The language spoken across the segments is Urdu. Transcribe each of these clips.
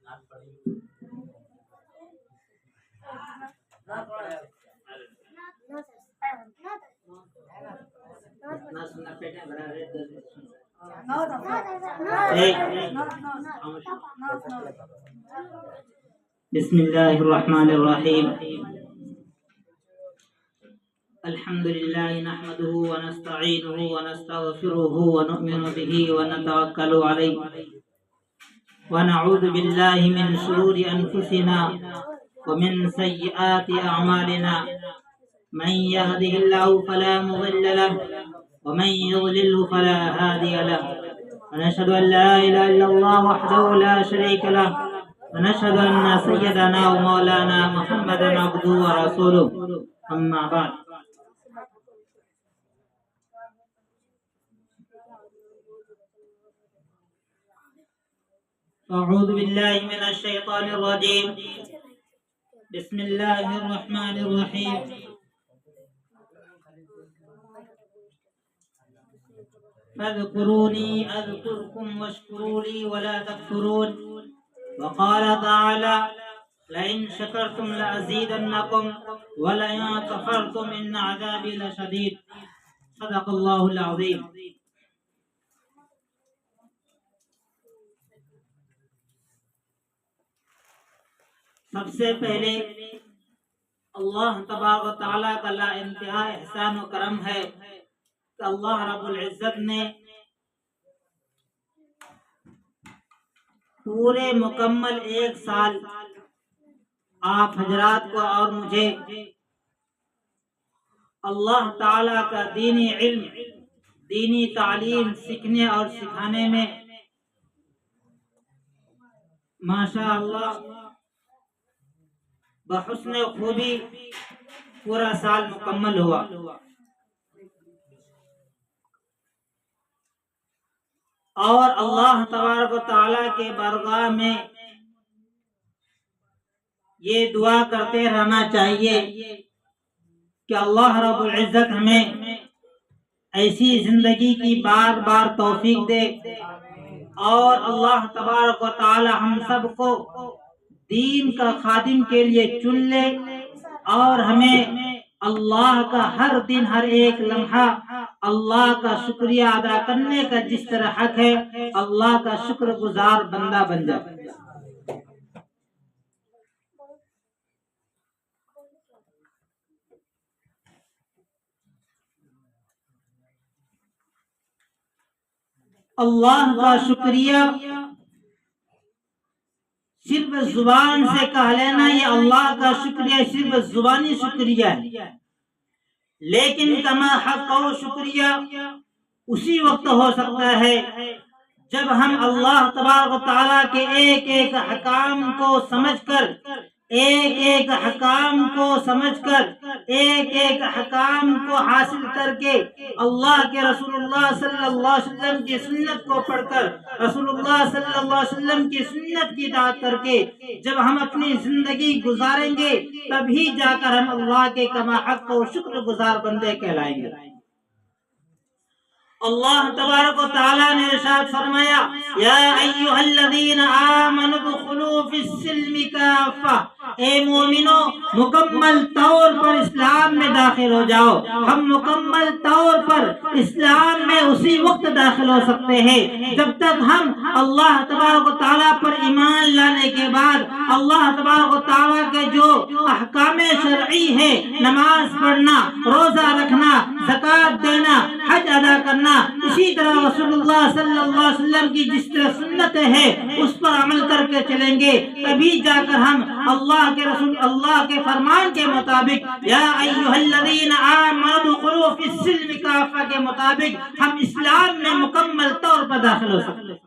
بسم الله الرحمن الرحيم. الحمد لله نحمده ونستعينه ونستغفره ونؤمن به ونتوكل عليه ونعوذ بالله من شرور أنفسنا ومن سيئات أعمالنا. من يهده الله فلا مضل له ومن يضلله فلا هادي له. ونشهد أن لا إله إلا الله وحده لا شريك له ونشهد أن سيدنا ومولانا محمدا عبده ورسوله. أما بعد. أعوذ بالله من الشيطان الرجيم. بسم الله الرحمن الرحيم. فاذكروني أذكركم واشكروا لي ولا تكفرون. وقال تعالى: لئن شكرتم لأزيدنكم ولئن كفرتم إن عذابي لشديد. صدق الله العظيم. سب سے پہلے اللہ تبارک و تعالیٰ کا لا انتہا احسان و کرم ہے کہ اللہ رب العزت نے پورے مکمل 1 سال آپ حضرات کو اور مجھے اللہ تعالیٰ کا دینی علم، دینی تعلیم سیکھنے اور سکھانے میں ماشاء اللہ بحسن خوبی پورا سال مکمل ہوا. اور اللہ تبارک و تعالیٰ کے بارگاہ میں یہ دعا کرتے رہنا چاہیے کہ اللہ رب العزت ہمیں ایسی زندگی کی بار بار توفیق دے اور اللہ تبارک و تعالی ہم سب کو دین کا خادم کے لیے چن لے اور ہمیں اللہ کا ہر دن ہر ایک لمحہ اللہ کا شکریہ ادا کرنے کا جس طرح حق ہے اللہ کا شکر گزار بندہ بن جائے. اللہ کا شکریہ صرف زبان سے کہہ لینا یہ اللہ کا شکریہ صرف زبانی شکریہ ہے، لیکن کما حق و شکریہ اسی وقت ہو سکتا ہے جب ہم اللہ تبارک و تعالیٰ کے ایک ایک احکام کو سمجھ کر ایک ایک حکام کو حاصل کر کے اللہ کے رسول اللہ صلی اللہ علیہ وسلم کی سنت کو پڑھ کر رسول اللہ صلی اللہ علیہ وسلم کی سنت کی اطاعت کر کے جب ہم اپنی زندگی گزاریں گے تبھی جا کر ہم اللہ کے کما حق و شکر گزار بندے کہلائیں گے. اللہ تبارک و تعالیٰ نے ارشاد فرمایا: یا ایھا الذین آمنوا ادخلوا فی السلم کافہ، اے مومنو مکمل طور پر اسلام میں داخل ہو جاؤ. ہم مکمل طور پر اسلام میں اسی وقت داخل ہو سکتے ہیں جب تک ہم اللہ تبارک و تعالیٰ پر ایمان لانے کے بعد اللہ تبارک و تعالیٰ کے جو احکام شرعی ہے، نماز پڑھنا، روزہ رکھنا، زکوٰۃ دینا، حج ادا کرنا، اسی طرح رسول اللہ صلی اللہ علیہ وسلم کی جس طرح سنت ہے اس پر عمل کر کے چلیں گے تبھی جا کر ہم اللہ کے رسول اللہ کے فرمان کے مطابق یا ایھا الذین آمنوا ادخلوا فی السلم کافہ کے مطابق ہم اسلام میں مکمل طور پر داخل ہو سکتے ہیں.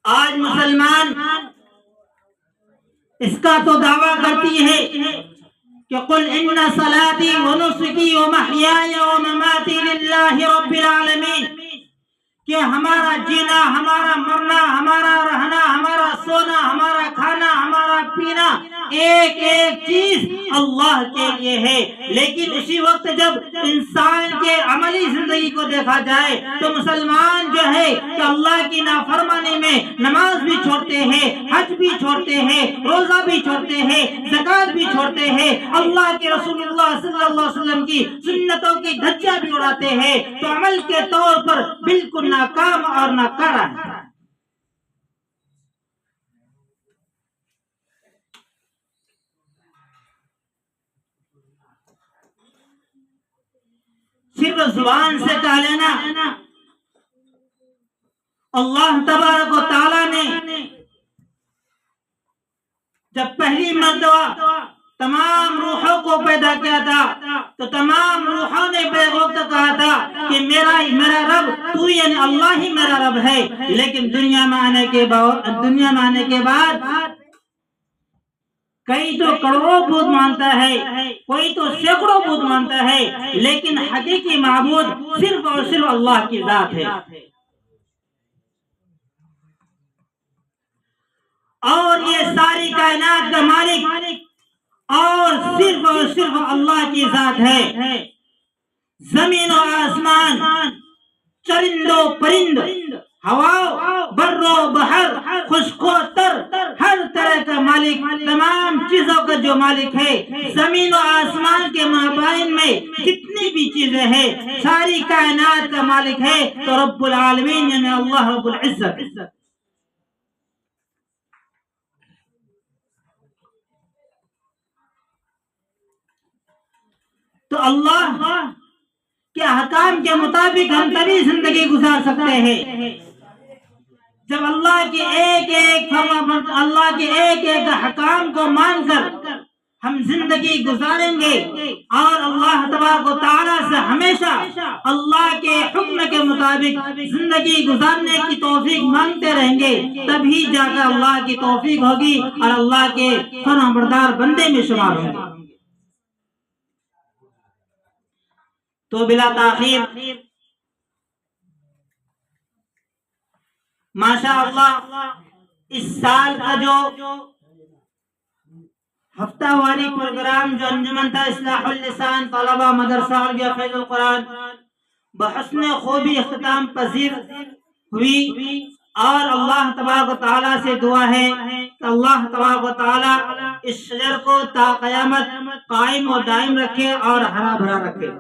آج مسلمان اس کا تو دعویٰ کرتی ہے کہ قل ان صلاتی و نسکی و محیای و مماتی للہ رب العالمین، کہ ہمارا جینا، ہمارا مرنا، ہمارا رہنا، ہمارا سونا، ہمارا کھانا، ہمارا پینا، ایک ایک چیز اللہ کے لیے ہے۔ لیکن اسی وقت جب انسان کے عملی زندگی کو دیکھا جائے تو مسلمان جو ہے کہ اللہ کی نافرمانی میں نماز بھی چھوڑتے ہیں، حج بھی چھوڑتے ہیں، روزہ بھی چھوڑتے ہیں، زکوٰۃ بھی چھوڑتے ہیں، اللہ کے رسول اللہ صلی اللہ علیہ وسلم کی سنتوں کی دھجیاں بھی اڑاتے ہیں، تو عمل کے طور پر بالکل ناکام اور ناکارہ ہے۔ صرف زبان سے کہہ لینا اللہ تبارک و تعالیٰ نے جب پہلی مرتبہ تمام روحوں کو پیدا کیا تھا تو تمام روحوں نے بے وقت کہا تھا کہ میرا رب تو یعنی اللہ ہی میرا رب ہے۔ لیکن دنیا میں آنے کے بعد کئی تو کروڑوں بت مانتا ہے، کوئی تو سینکڑوں بت مانتا ہے، لیکن حقیقی معبود صرف اور صرف اللہ کی ذات ہے۔ اور یہ ساری کائنات کا مالک اور صرف اللہ کی ذات ہے۔ زمین و آسمان، چرند و پرند، ہوا، بر و بحر، خشک و تر، ہر طرح کا مالک، تمام چیزوں کا جو مالک ہے، زمین و آسمان کے مابین میں جتنی بھی چیزیں ہیں ساری کائنات کا مالک ہے تو رب العالمین یعنی اللہ رب العزت۔ تو اللہ کے احکام کے مطابق ہم تبھی زندگی گزار سکتے ہیں جب اللہ کے ایک ایک احکام کو مان کر ہم زندگی گزاریں گے اور اللہ تبارک و تعالیٰ سے ہمیشہ اللہ کے حکم کے مطابق زندگی گزارنے کی توفیق مانگتے رہیں گے، تبھی جا کر اللہ کی توفیق ہوگی اور اللہ کے فرمانبردار بندے میں شمار ہوں گے۔ تو بلا تاخیر ماشاء اللہ اس سال کا جو ہفتہ واری پروگرام جو انجمن تھا اصلاح اللسان طلبہ مدرسہ عربیہ فیض القرآن بحسن خوبی اختتام پذیر ہوئی، اور اللہ تبارک و تعالیٰ سے دعا ہے کہ اللہ تبارک و تعالیٰ اس شجر کو تا قیامت قائم و دائم رکھے اور ہرا بھرا رکھے۔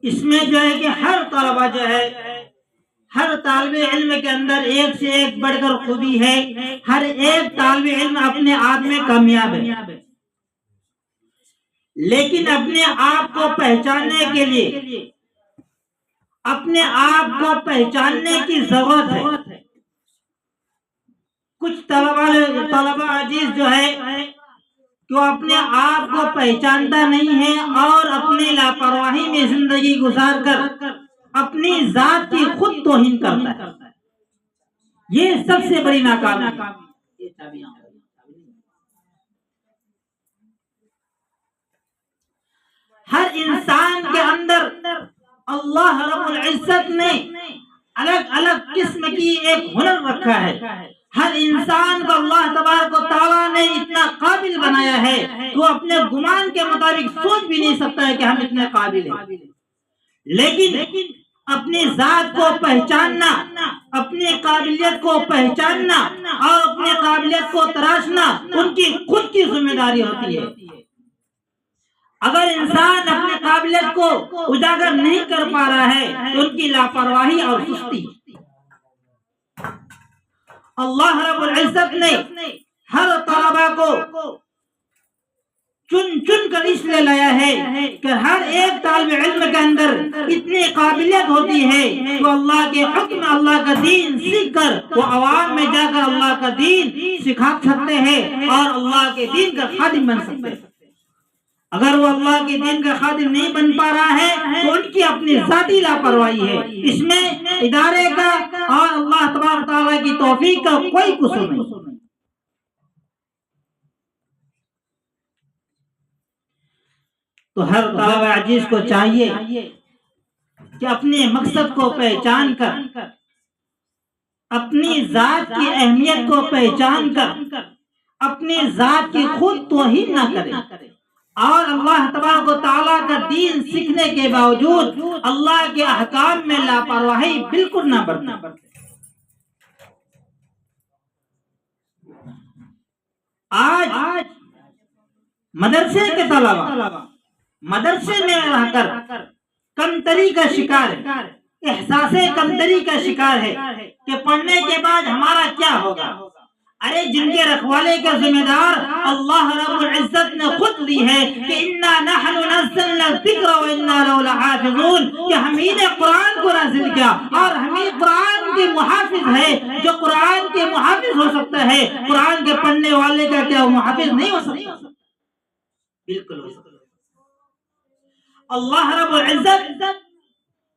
اس میں جو ہے کہ ہر طلبہ جو ہے، ہر طالب علم کے اندر ایک سے ایک بڑھ کر خوبی ہے، ہر ایک طالب علم اپنے آپ میں کامیاب ہے، لیکن اپنے آپ کو پہچاننے کے لیے اپنے آپ کو پہچاننے کی ضرورت ہے۔ کچھ طلبہ عزیز جو ہے کہ وہ اپنے آپ کو پہچانتا نہیں ہے اور اپنی لاپرواہی میں زندگی گزار کر اپنی ذات کی خود توہین کرتا ہے۔ یہ سب سے بڑی ناکامی ہے۔ ہر انسان کے اندر اللہ رب العزت نے الگ الگ قسم کی ایک ہنر رکھا ہے۔ ہر انسان کو اللہ تبارک و تعالیٰ نے اتنا قابل بنایا ہے کہ وہ اپنے گمان کے مطابق سوچ بھی نہیں سکتا ہے کہ ہم اتنے قابل ہیں، لیکن اپنی ذات کو پہچاننا، اپنی قابلیت کو پہچاننا اور اپنی قابلیت کو تراشنا ان کی خود کی ذمہ داری ہوتی ہے۔ اگر انسان اپنی قابلیت کو اجاگر نہیں کر پا رہا ہے تو ان کی لاپرواہی اور سستی۔ اللہ رب العزت نے ہر طلبہ کو چن کر اس لیے لایا ہے کہ ہر ایک طالب علم کے اندر اتنی قابلیت ہوتی ہے کہ اللہ کے حکم اللہ کا دین سیکھ کر وہ عوام میں جا کر اللہ کا دین سکھا سکتے ہیں اور اللہ کے دین کا خادم بن سکتے ہیں۔ اگر وہ اللہ کے دین کا خادم نہیں بن پا رہا ہے تو ان کی اپنی ذاتی لاپرواہی ہے، اس میں ادارے کا اور اللہ تبارک و تعالیٰ کی توفیق کا کوئی قصور نہیں۔ تو ہر طالب عزیز کو چاہیے کہ اپنے مقصد کو پہچان کر، اپنی ذات کی اہمیت کو پہچان کر اپنی ذات کی خود توہین نہ کرے، اور اللہ تبارک و تعالیٰ کا دین سیکھنے کے باوجود اللہ کے احکام میں لاپرواہی بالکل نہ برتے۔ آج مدرسے کے طلبہ مدرسے میں رہ کر کمتری کا شکار ہے، احساس کمتری کا شکار ہے کہ پڑھنے کے بعد ہمارا کیا ہوگا۔ ارے جن کے رکھوالے کا ذمہ دار اللہ رب العزت نے خود لی ہے کہ انا نحن نزلنا الذکر وانا له لحافظون، کہ ہم ہی نے قرآن کو نازل کیا اور ہم ہی قرآن کے محافظ ہے۔ جو قرآن کے محافظ ہو سکتا ہے، قرآن کے پڑھنے والے کا کیا وہ محافظ نہیں ہو سکتا؟ بالکل ہو سکتا۔ اللہ رب العزت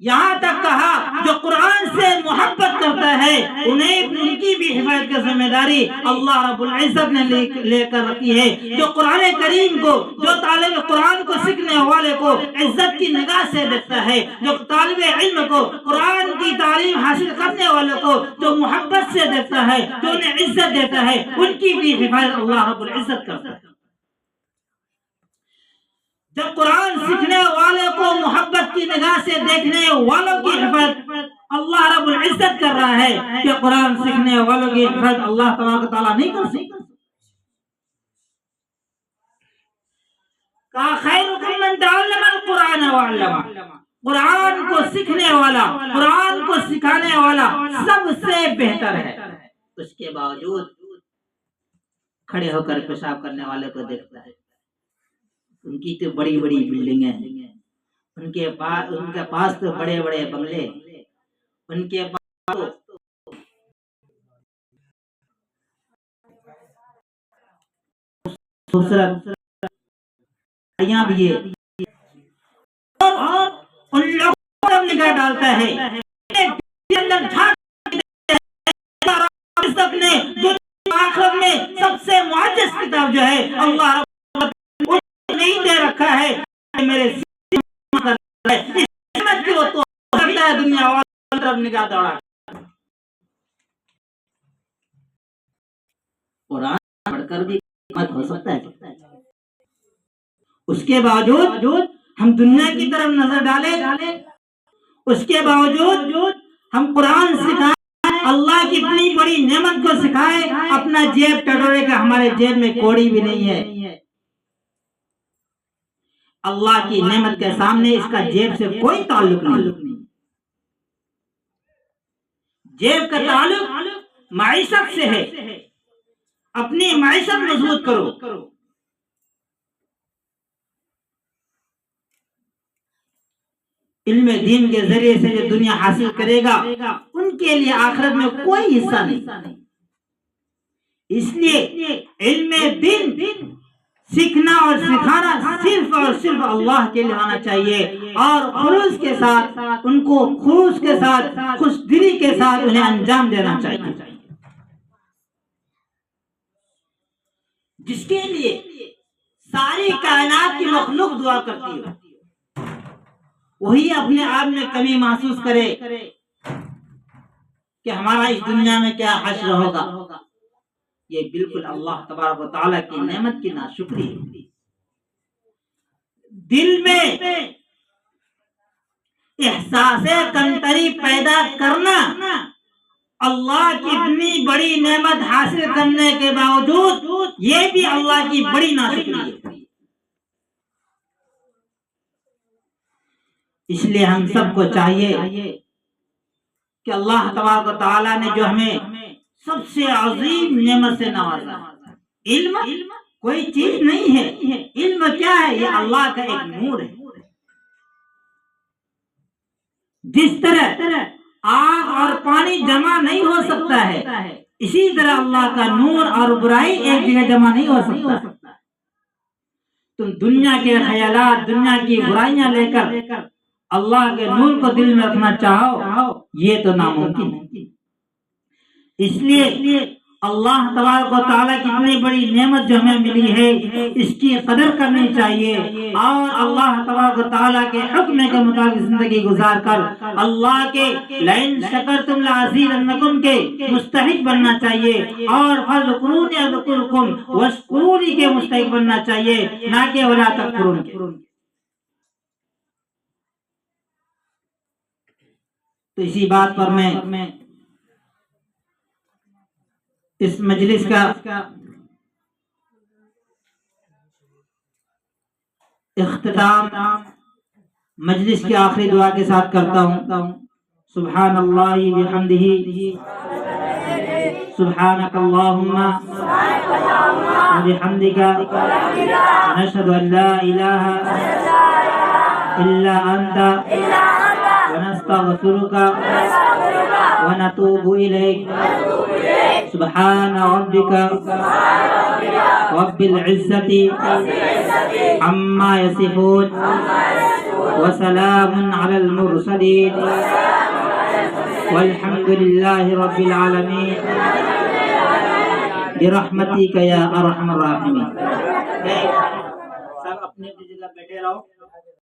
یہاں تک کہا جو قرآن سے محبت کرتا ہے انہیں ان کی بھی حفاظت کی ذمہ داری اللہ رب العزت نے لے کر رکھی ہے۔ جو قرآن کریم کو، جو طالب قرآن کو سیکھنے والے کو عزت کی نگاہ سے دیکھتا ہے، جو طالب علم کو قرآن کی تعلیم حاصل کرنے والے کو جو محبت سے دیکھتا ہے، جو انہیں عزت دیتا ہے، ان کی بھی حفاظت اللہ رب العزت کرتا ہے۔ جب قرآن سیکھنے والے کو محبت کی نگاہ سے دیکھنے والوں کی حفاظت اللہ رب العزت کر رہا ہے کہ قرآن سیکھنے والوں کی حفاظت اللہ تبارک و تعالیٰ نہیں کر سکتا۔ کہا خیرکم من تعلم القرآن وعلمہ، قرآن کو سیکھنے والا، قرآن کو سکھانے والا سب سے بہتر ہے۔ اس کے باوجود کھڑے ہو کر پیشاب کرنے والے کو دیکھتا ہے، ان کی تو بڑی بڑی بلڈنگیں ہیں، ان کے پاس تو بڑے بڑے بنگلے، ان کے پاس خوبصورت بھی ہے، اور ان لوگوں کو نگاہ ڈالتا ہے آخرت میں سب سے معجز کتاب جو ہے اللہ نہیں دے رکھا ہے میرے دنیا والی طرف نگاہ دوڑا۔ قرآن پڑھ کر بھی قیمت ہو سکتا ہے، اس کے باوجود ہم دنیا کی طرف نظر ڈالیں، اس کے باوجود ہم قرآن سکھائیں، اللہ کی اتنی بڑی نعمت کو سکھائیں، اپنا جیب ٹٹورے کا ہمارے جیب میں کوڑی بھی نہیں ہے۔ اللہ کی نعمت کے سامنے اس کا جیب سے کوئی تعلق نہیں۔ جیب کا تعلق معیشت سے ہے، اپنی معیشت مضبوط کرو۔ علم دین کے ذریعے سے جو دنیا حاصل کرے گا ان کے لیے آخرت میں کوئی حصہ نہیں۔ اس لیے علم دین سیکھنا اور سکھانا صرف اور صرف اللہ کے لیے ہونا چاہیے، اور خلوص کے ساتھ ان کو خلوص کے ساتھ خوش دلی کے ساتھ انہیں انجام دینا چاہیے، جس کے لیے ساری کائنات کی مخلوق دعا کرتی ہے، وہی اپنے آپ میں کمی محسوس کرے کہ ہمارا اس دنیا میں کیا حشر ہوگا۔ یہ بالکل اللہ تبارک و تعالیٰ کی نعمت کی ناشکری ہے۔ دل میں احساس کمتری پیدا کرنا، اللہ کی اتنی بڑی نعمت حاصل کرنے کے باوجود یہ بھی اللہ کی بڑی ناشکری ہے۔ اس لیے ہم سب کو چاہیے کہ اللہ تبارک و تعالیٰ نے جو ہمیں سب سے عظیم نعمت سے نوازا، علم کوئی چیز نہیں ہے، علم کیا ہے؟ یہ اللہ کا ایک نور ہے۔ جس طرح آگ اور پانی جمع نہیں ہو سکتا ہے، اسی طرح اللہ کا نور اور برائی ایک جگہ جمع نہیں ہو سکتا۔ تم دنیا کے خیالات، دنیا کی برائیاں لے کر اللہ کے نور کو دل میں رکھنا چاہو، یہ تو ناممکن ہے۔ اس لیے اللہ تبارک و تعالیٰ کی اتنی بڑی نعمت جو ہمیں ملی ہے اس کی قدر کرنی چاہیے اور اللہ تبارک و تعالیٰ کے حکم کے مطابق زندگی گزار کر اللہ کے لئن شکرتم لازیدنکم کے مستحق بننا چاہیے اور فاذکرونی اذکرکم واشکرونی کے مستحق بننا چاہیے، نہ کہ ولا تکفرون کے۔ تو اسی بات پر میں اس مجلس کا اختتام مجلس کی آخری دعا کے ساتھ کرتا ہوں۔ سبحان اللہ بحمدہ، سبحانک اللہم وبحمدک، نشہد ان لا الہ الا انت ونستغفرک ونتوب الیک۔ سبحان ربک رب العزة عما يصفون وسلام على المرسلين والحمد لله رب العالمين برحمتك يا ارحم الراحمين۔ سب اپنے جگہ بیٹھے رہو۔